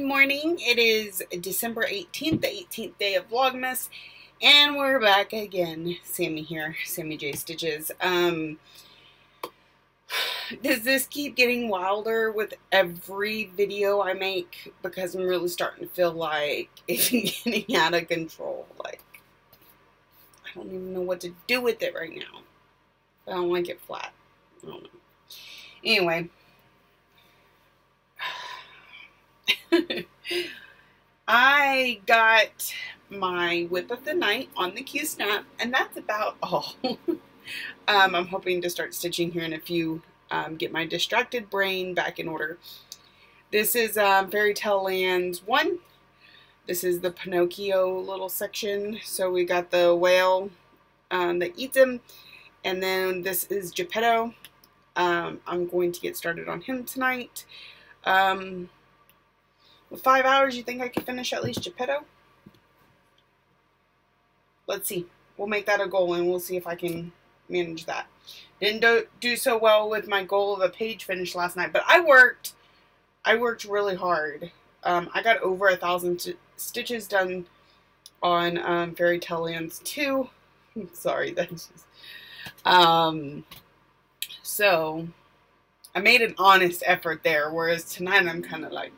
Morning. It is December 18th, the 18th day of Vlogmas, and we're back again. Sammy here, Sammy J Stitches. Does this keep getting wilder with every video I make? Because I'm really starting to feel like it's getting out of control. Like, I don't even know what to do with it right now. I don't like it flat. I don't know. Anyway. I got my whip of the night on the Q-Snap, and that's about all. I'm hoping to start stitching here in a few, get my distracted brain back in order. This is Fairy Tale Lands 1. This is the Pinocchio little section. So we got the whale that eats him, and then this is Geppetto. I'm going to get started on him tonight. With 5 hours, you think I could finish at least Geppetto? Let's see. We'll make that a goal, and we'll see if I can manage that. Didn't do so well with my goal of a page finish last night, but I worked really hard. I got over 1,000 stitches done on Fairy Tale Lands 2. Sorry, that's just... So, I made an honest effort there, whereas tonight I'm kind of like...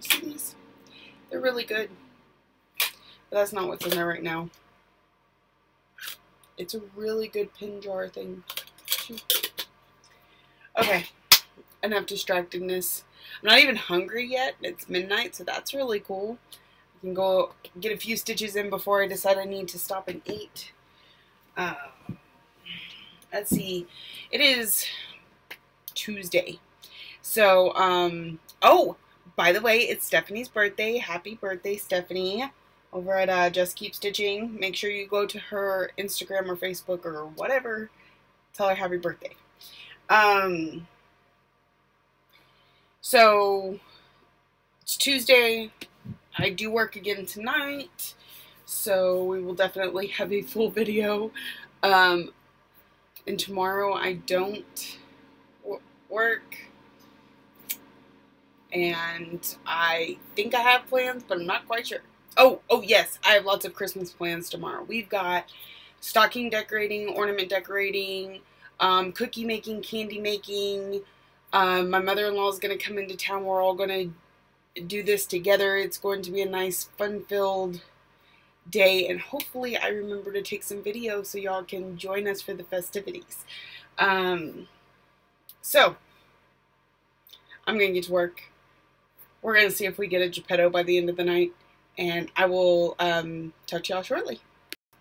See these? They're really good. But that's not what's in there right now. It's a really good pin jar thing. Okay. Enough distractedness. I'm not even hungry yet. It's midnight, so that's really cool. I can go get a few stitches in before I decide I need to stop and eat. Let's see. It is Tuesday. So, oh, by the way, it's Stephanie's birthday. Happy birthday, Stephanie, over at Just Keep Stitching. Make sure you go to her Instagram or Facebook or whatever. Tell her happy birthday. So, it's Tuesday. I do work again tonight, so we will definitely have a full video. And tomorrow I don't work. And I think I have plans, but I'm not quite sure. Oh yes, I have lots of Christmas plans tomorrow. We've got stocking decorating, ornament decorating, cookie making, candy making. My mother-in-law is going to come into town. We're all going to do this together. It's going to be a nice, fun-filled day, and hopefully I remember to take some videos so y'all can join us for the festivities. So, I'm going to get to work. We're going to see if we get a Geppetto by the end of the night, and I will touch y'all shortly.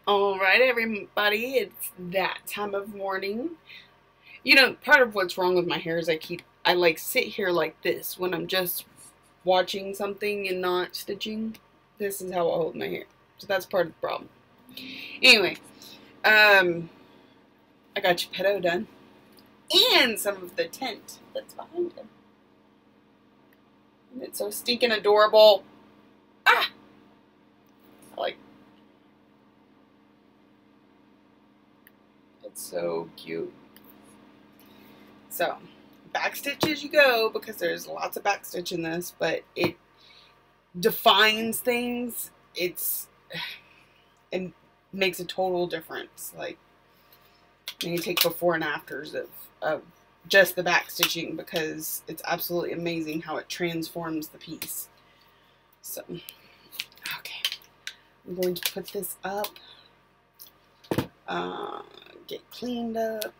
Alright, everybody, it's that time of morning. You know, part of what's wrong with my hair is I like sit here like this when I'm just watching something and not stitching. This is how I hold my hair. So that's part of the problem. Anyway, I got Geppetto done. And some of the tent that's behind him. And it's so stinking adorable. Ah! It's so cute. So, backstitch as you go, because there's lots of backstitch in this, but it defines things. It makes a total difference. Like, you take before and afters of just the back stitching, because it's absolutely amazing how it transforms the piece. So, okay, I'm going to put this up, get cleaned up.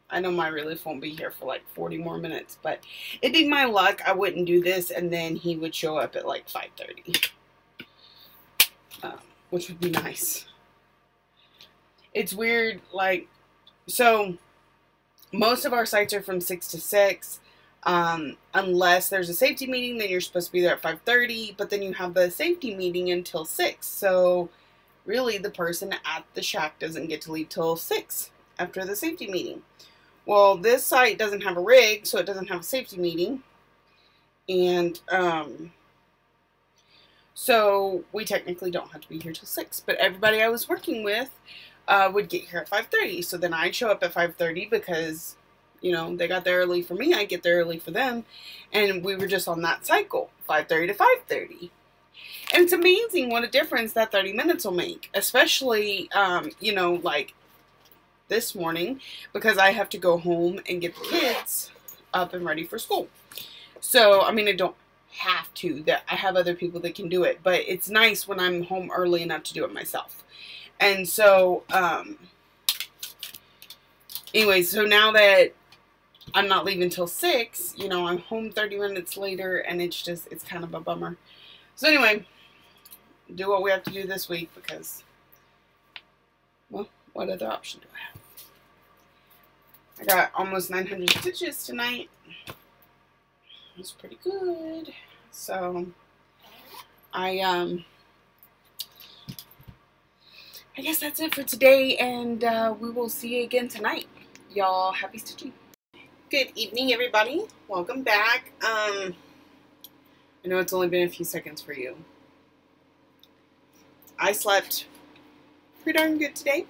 I know my relief won't be here for like 40 more minutes, but it'd be my luck I wouldn't do this and then he would show up at like 5:30, which would be nice. It's weird, like, so most of our sites are from 6 to 6, unless there's a safety meeting, then you're supposed to be there at 5:30, but then you have the safety meeting until 6, so really the person at the shack doesn't get to leave till 6 after the safety meeting. Well, this site doesn't have a rig, so it doesn't have a safety meeting, and so we technically don't have to be here till 6, but everybody I was working with would get here at 5:30, so then I'd show up at 5:30 because You know, they got there early for me, I get there early for them. And we were just on that cycle, 5:30 to 5:30. And it's amazing what a difference that 30 minutes will make. Especially, you know, like this morning, because I have to go home and get the kids up and ready for school. So, I mean, I don't have to. That I have other people that can do it. But it's nice when I'm home early enough to do it myself. And so, anyway, so now that I'm not leaving till 6, you know, I'm home 30 minutes later, and it's kind of a bummer. So anyway, do what we have to do this week because, well, what other option do I have? I got almost 900 stitches tonight. It was pretty good. So, I guess that's it for today, and we will see you again tonight. Y'all, happy stitching. Good evening, everybody. Welcome back. I know it's only been a few seconds for you. I slept pretty darn good today.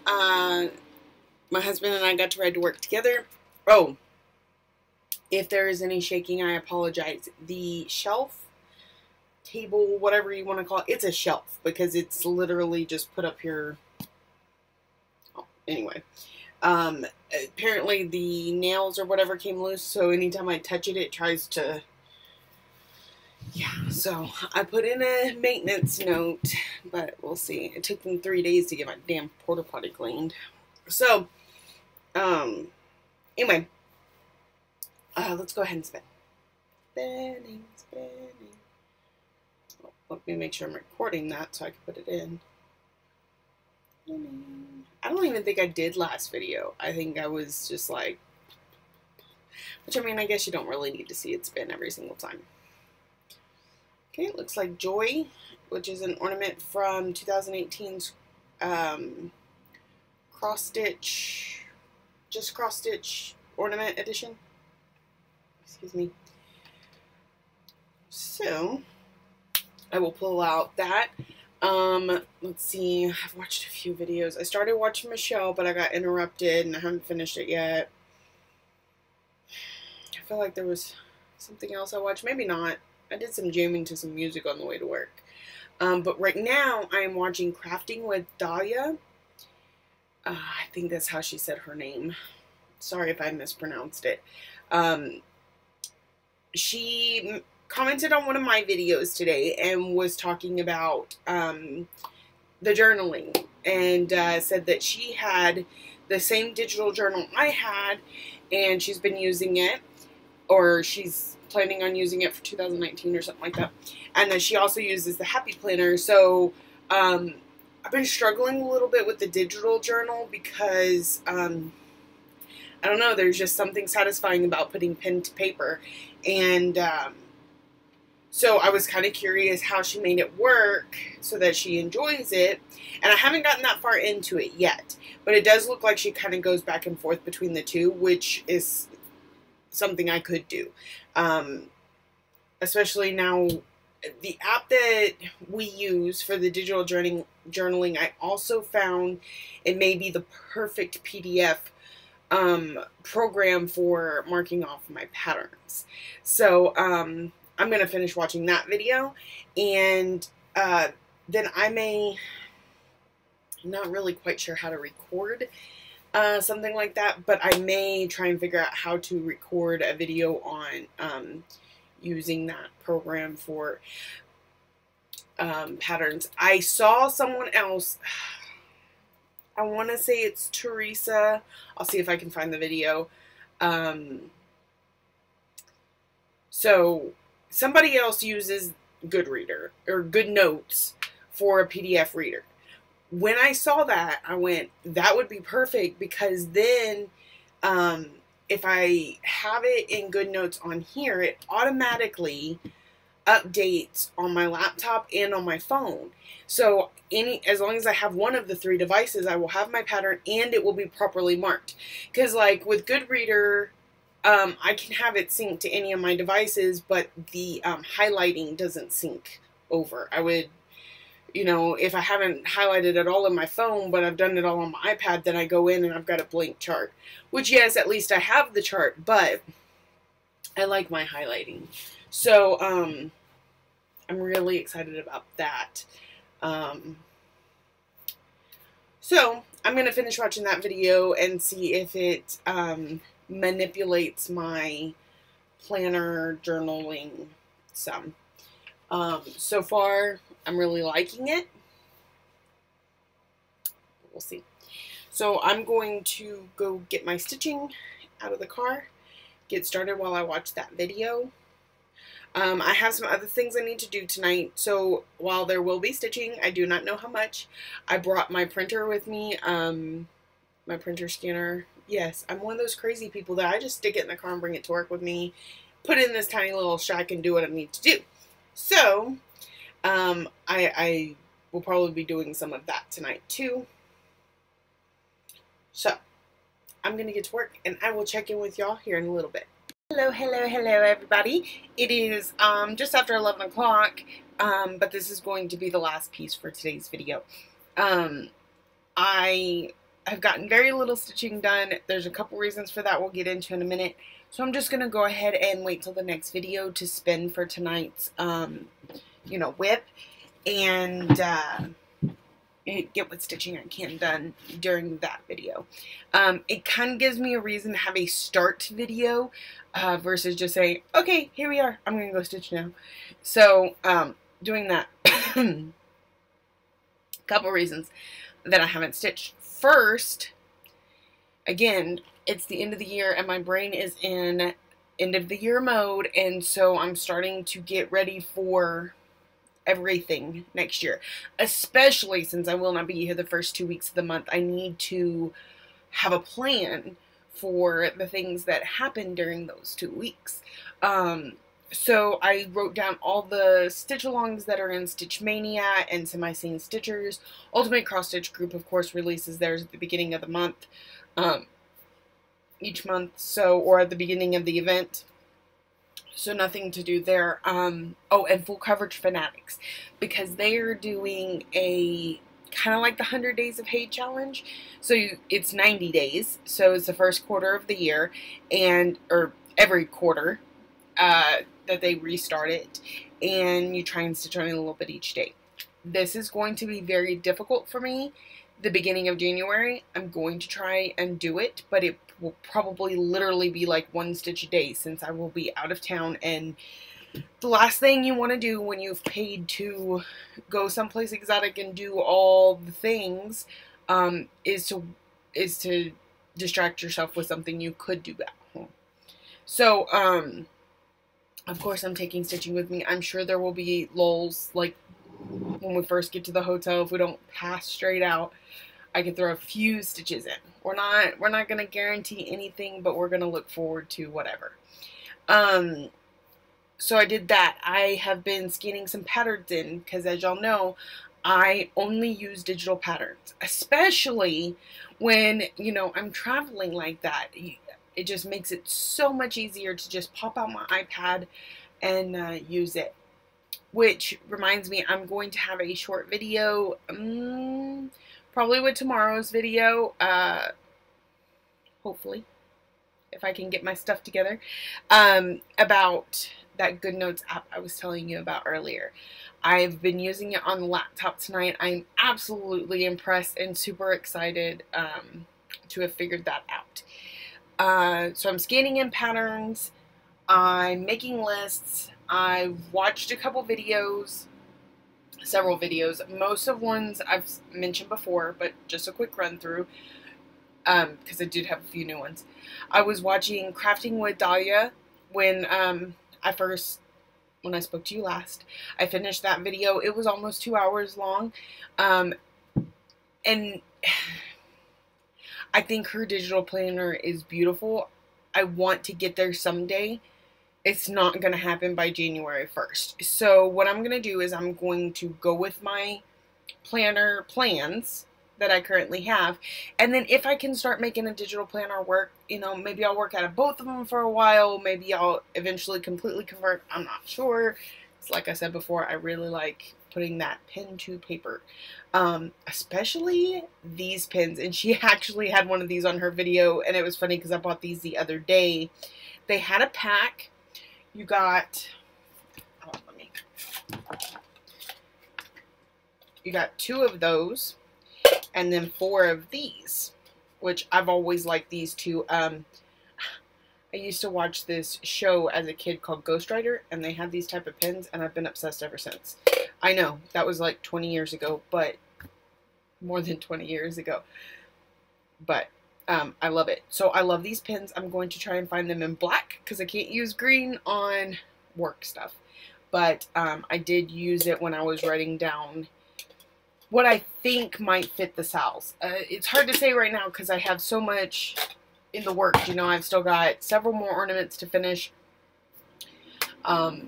My husband and I got to ride to work together. Oh, if there is any shaking, I apologize. The shelf, table, whatever you want to call it, it's a shelf because it's literally just put up here. Oh, anyway. Apparently the nails or whatever came loose, so anytime I touch it, it tries to, yeah, so I put in a maintenance note, but we'll see. It took them 3 days to get my damn porta potty cleaned. So, anyway, let's go ahead and spin. Spinning. Oh, let me make sure I'm recording that so I can put it in. I don't even think I did last video. I think I was just like, which I mean, I guess you don't really need to see it spin every single time. Okay, it looks like Joy, which is an ornament from 2018's cross stitch ornament edition. Excuse me. So I will pull out that. Let's see, I've watched a few videos. I started watching Michelle, but I got interrupted and I haven't finished it yet. I feel like there was something else I watched. Maybe not. I did some jamming to some music on the way to work. But right now, I am watching Crafting with Dahlia. I think that's how she said her name. Sorry if I mispronounced it. She commented on one of my videos today and was talking about the journaling, and said that she had the same digital journal I had, and she's been using it, or she's planning on using it for 2019 or something like that, and that she also uses the Happy Planner. So I've been struggling a little bit with the digital journal because I don't know, there's just something satisfying about putting pen to paper, and so I was kind of curious how she made it work so that she enjoys it. And I haven't gotten that far into it yet. But it does look like she kind of goes back and forth between the two, which is something I could do. Especially now, the app that we use for the digital journaling, I also found it may be the perfect PDF program for marking off my patterns. So, I'm going to finish watching that video, and then I may, I'm not really quite sure how to record something like that, but I may try and figure out how to record a video on using that program for patterns. I saw someone else, I want to say it's Teresa, I'll see if I can find the video. So somebody else uses Goodreader or GoodNotes for a PDF reader. When I saw that, I went, that would be perfect, because then if I have it in GoodNotes on here, it automatically updates on my laptop and on my phone. So as long as I have one of the 3 devices, I will have my pattern and it will be properly marked. Because like with Goodreader, I can have it synced to any of my devices, but the highlighting doesn't sync over. I would, you know, if I haven't highlighted it all in my phone, but I've done it all on my iPad, then I go in and I've got a blank chart. Which, yes, at least I have the chart, but I like my highlighting. So, I'm really excited about that. So, I'm going to finish watching that video and see if it manipulates my planner journaling some. So far, I'm really liking it. We'll see. So I'm going to go get my stitching out of the car, get started while I watch that video. I have some other things I need to do tonight, so while there will be stitching, I do not know how much. I brought my printer with me, my printer scanner. Yes, I'm one of those crazy people that I just stick it in the car and bring it to work with me, put it in this tiny little shack and do what I need to do. So, I will probably be doing some of that tonight too. So, I'm going to get to work and I will check in with y'all here in a little bit. Hello, hello, hello everybody. It is just after 11 o'clock, but this is going to be the last piece for today's video. I have gotten very little stitching done. There's a couple reasons for that we'll get into in a minute. So I'm just going to go ahead and wait till the next video to spin for tonight's, you know, whip. And get what stitching I can done during that video. It kind of gives me a reason to have a start video versus just say, okay, here we are. I'm going to go stitch now. So doing that. Couple reasons that I haven't stitched. First, again, it's the end of the year and my brain is in end of the year mode, and so I'm starting to get ready for everything next year, especially since I will not be here the first 2 weeks of the month. I need to have a plan for the things that happen during those 2 weeks. So I wrote down all the stitch-alongs that are in Stitch Mania and Semi-Sane Stitchers. Ultimate Cross Stitch Group, of course, releases theirs at the beginning of the month, each month, so, or at the beginning of the event. So nothing to do there. Oh, and Full Coverage Fanatics, because they are doing a kind of like the 100 Days of Hay challenge. So it's 90 days. So it's the first quarter of the year, and or every quarter that they restart it, and you try and stitch on it a little bit each day. This is going to be very difficult for me. The beginning of January, I'm going to try and do it, but it will probably literally be like 1 stitch a day since I will be out of town, and the last thing you want to do when you've paid to go someplace exotic and do all the things is to distract yourself with something you could do at home. So of course I'm taking stitching with me. I'm sure there will be lulls, like when we first get to the hotel. If we don't pass straight out, I can throw a few stitches in. We're not going to guarantee anything, but we're going to look forward to whatever. So I did that. I have been scanning some patterns in, because as y'all know, I only use digital patterns, especially when, you know, I'm traveling like that. It just makes it so much easier to just pop out my iPad and use it. Which reminds me, I'm going to have a short video, probably with tomorrow's video, hopefully, if I can get my stuff together, about that Good Notes app I was telling you about earlier. I've been using it on the laptop tonight. I'm absolutely impressed and super excited to have figured that out. So I'm scanning in patterns, I'm making lists, I've watched a couple videos, several videos, most of ones I've mentioned before, but just a quick run through, because I did have a few new ones. I was watching Crafting with Dahlia when when I spoke to you last. I finished that video. It was almost 2 hours long, and I think her digital planner is beautiful. I want to get there someday. It's not going to happen by January 1st. So what I'm going to do is I'm going to go with my planner plans that I currently have. And then if I can start making a digital planner work, you know, maybe I'll work out of both of them for a while. Maybe I'll eventually completely convert. I'm not sure. It's like I said before, I really like putting that pen to paper. Especially these pens. And she actually had one of these on her video, and it was funny because I bought these the other day. They had a pack. You got, you got 2 of those, and then 4 of these, which I've always liked these 2. I used to watch this show as a kid called Ghost Rider, and they had these type of pens, and I've been obsessed ever since. I know, that was like 20 years ago, but more than 20 years ago. But I love it. So I love these pens. I'm going to try and find them in black because I can't use green on work stuff. But I did use it when I was writing down what I think might fit the Sal's. It's hard to say right now because I have so much in the works. You know, I've still got several more ornaments to finish.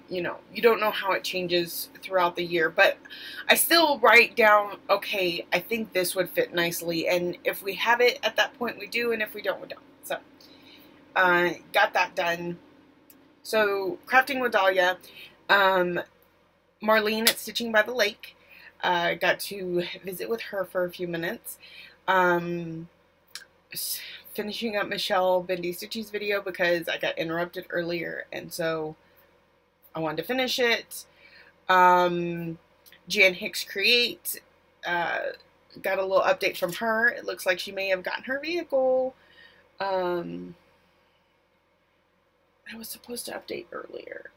You know, you don't know how it changes throughout the year, but I still write down, okay, I think this would fit nicely, and if we have it at that point, we do, and if we don't, we don't. So, got that done. So, crafting with Dahlia, Marlene at Stitching by the Lake, got to visit with her for a few minutes. Finishing up Michelle Bendy Stitchy's video because I got interrupted earlier, and so I wanted to finish it. Jan Hicks Create, got a little update from her. It looks like she may have gotten her vehicle. I was supposed to update earlier.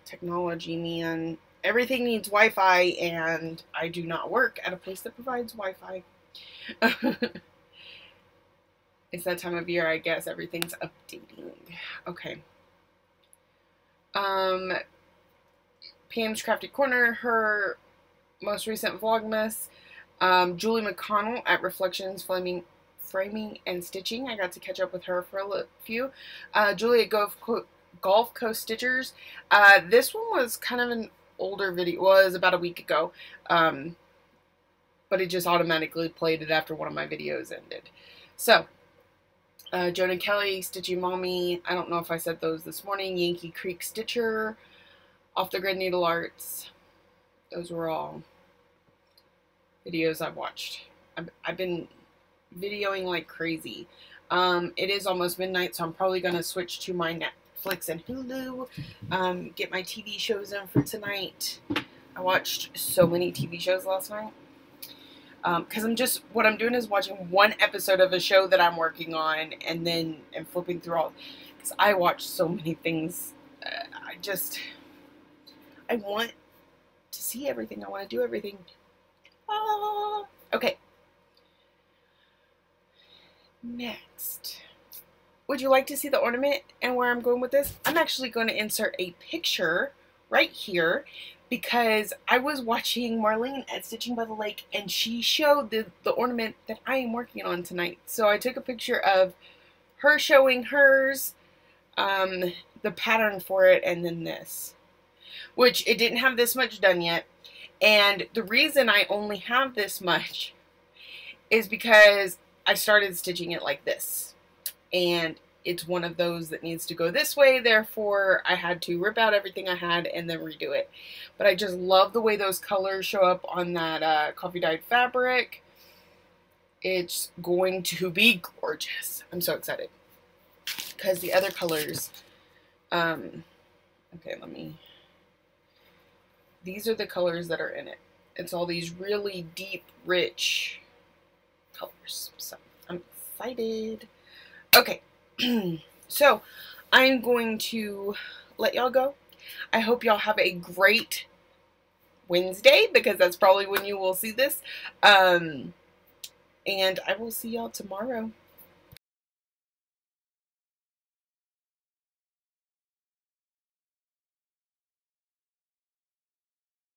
Technology, man. Everything needs Wi-Fi, and I do not work at a place that provides Wi-Fi. It's that time of year, I guess. Everything's updating. Okay. Pam's Crafted Corner, her most recent Vlogmas. Julie McConnell at Reflections Framing and Stitching. I got to catch up with her for a few. Julie at Gulf Coast Stitchers. This one was kind of an older video. It was about a week ago. But it just automatically played it after one of my videos ended. So, Jonah Kelly, Stitchy Mommy, I don't know if I said those this morning, Yankee Creek Stitcher, Off the Grid Needle Arts. Those were all videos I've watched. I've been videoing like crazy. It is almost midnight, so I'm probably going to switch to my Netflix and Hulu, get my TV shows in for tonight. I watched so many TV shows last night. Because what I'm doing is watching one episode of a show that I'm working on, and then I'm flipping through all, because I watch so many things. I want to see everything. I want to do everything. Okay. Next. Would you like to see the ornament and where I'm going with this? I'm actually going to insert a picture right here, because I was watching Marlene at Stitching by the Lake, and she showed the ornament that I am working on tonight. So I took a picture of her showing hers, the pattern for it, and then this. Which, it didn't have this much done yet. And the reason I only have this much is because I started stitching it like this. And it's one of those that needs to go this way, therefore I had to rip out everything I had and then redo it. But I just love the way those colors show up on that coffee dyed fabric. It's going to be gorgeous. I'm so excited. Because the other colors, okay, these are the colors that are in it. It's all these really deep, rich colors. So I'm excited. Okay. So, I'm going to let y'all go. I hope y'all have a great Wednesday, because that's probably when you will see this. And I will see y'all tomorrow.